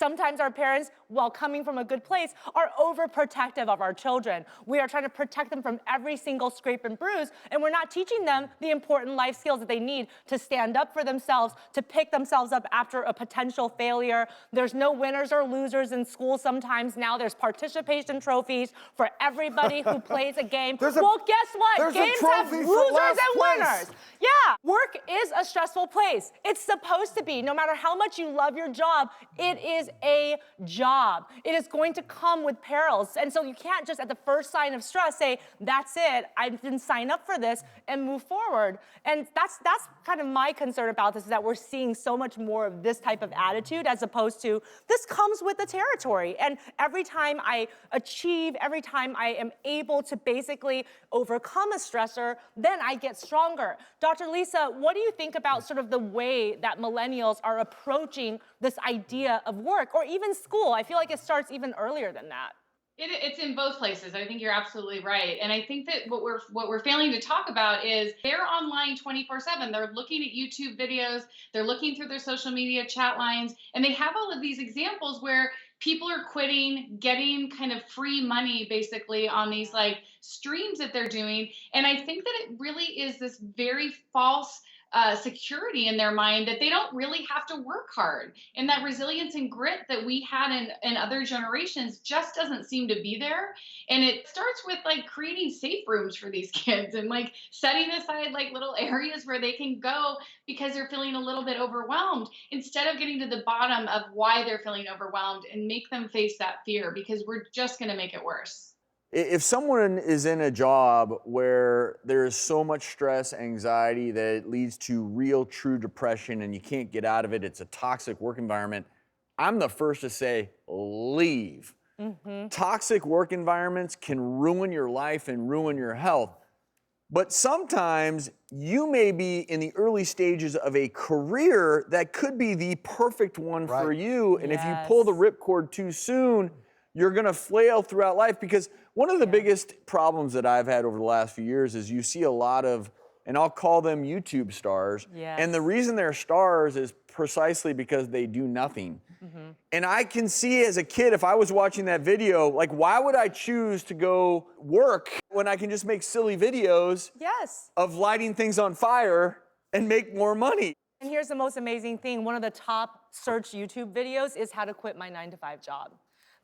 Sometimes our parents, while coming from a good place, are overprotective of our children. We are trying to protect them from every single scrape and bruise, and we're not teaching them the important life skills that they need to stand up for themselves, to pick themselves up after a potential failure. There's no winners or losers in school sometimes now. There's participation trophies for everybody who plays a game. Well, guess what? Games have losers and winners. Yeah, work is a stressful place. It's supposed to be. No matter how much you love your job, it is a job. It is going to come with perils. And so you can't just at the first sign of stress say, that's it, I didn't sign up for this, and move forward. And that's kind of my concern about this, is that we're seeing so much more of this type of attitude as opposed to, this comes with the territory. And every time I achieve, every time I am able to basically overcome a stressor, then I get stronger. Dr. Lisa, what do you think about sort of the way that millennials are approaching this idea of work or even school? I feel like it starts even earlier than that. It's in both places. I think you're absolutely right. And I think that what we're failing to talk about is they're online 24/7. They're looking at YouTube videos, they're looking through their social media chat lines, and they have all of these examples where people are quitting, getting kind of free money basically on these like streams that they're doing. And I think that it really is this very false security in their mind that they don't really have to work hard. And that resilience and grit that we had in other generations just doesn't seem to be there. And it starts with like creating safe rooms for these kids and like setting aside like little areas where they can go because they're feeling a little bit overwhelmed, instead of getting to the bottom of why they're feeling overwhelmed and make them face that fear, because we're just going to make it worse. If someone is in a job where there's so much stress, anxiety that it leads to real, true depression and you can't get out of it, it's a toxic work environment, I'm the first to say, leave. Toxic work environments can ruin your life and ruin your health. But sometimes you may be in the early stages of a career that could be the perfect one for you. And if you pull the ripcord too soon, you're gonna flail throughout life. Because one of the biggest problems that I've had over the last few years is you see a lot of, and I'll call them YouTube stars. And the reason they're stars is precisely because they do nothing. And I can see as a kid, if I was watching that video, like, why would I choose to go work when I can just make silly videos of lighting things on fire and make more money? And here's the most amazing thing. One of the top searched YouTube videos is how to quit my 9-to-5 job.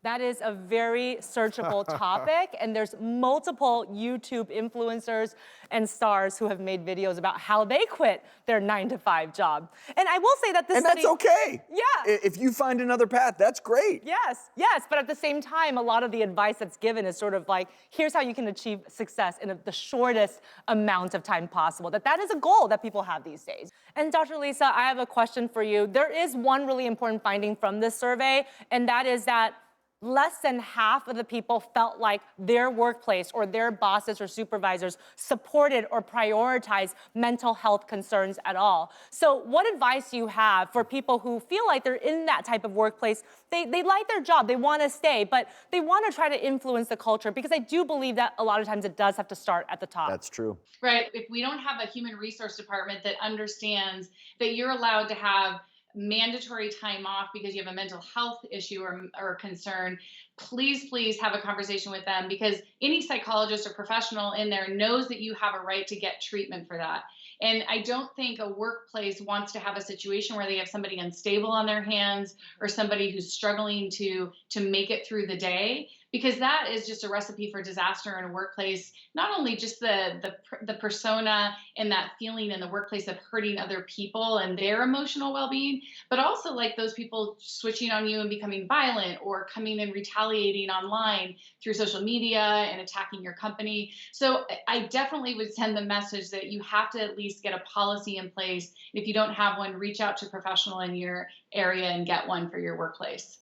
That is a very searchable topic, and there's multiple YouTube influencers and stars who have made videos about how they quit their 9-to-5 job. And I will say that this study— And that's okay. If you find another path, that's great. Yes, but at the same time, a lot of the advice that's given is sort of like, here's how you can achieve success in the shortest amount of time possible. That is a goal that people have these days. And Dr. Lisa, I have a question for you. There is one really important finding from this survey, and that is that less than half of the people felt like their workplace or their bosses or supervisors supported or prioritized mental health concerns at all. So what advice do you have for people who feel like they're in that type of workplace? They like their job, they want to stay, but they want to try to influence the culture, because I do believe that a lot of times it does have to start at the top. That's true. Right. If we don't have a human resource department that understands that you're allowed to have mandatory time off because you have a mental health issue or concern, please have a conversation with them, because any psychologist or professional in there knows that you have a right to get treatment for that. And I don't think a workplace wants to have a situation where they have somebody unstable on their hands or somebody who's struggling to make it through the day, because that is just a recipe for disaster in a workplace. Not only just the persona and that feeling in the workplace of hurting other people and their emotional well-being, but also like those people switching on you and becoming violent or coming and retaliating online through social media and attacking your company. So I definitely would send the message that you have to at least get a policy in place. If you don't have one, reach out to a professional in your area and get one for your workplace.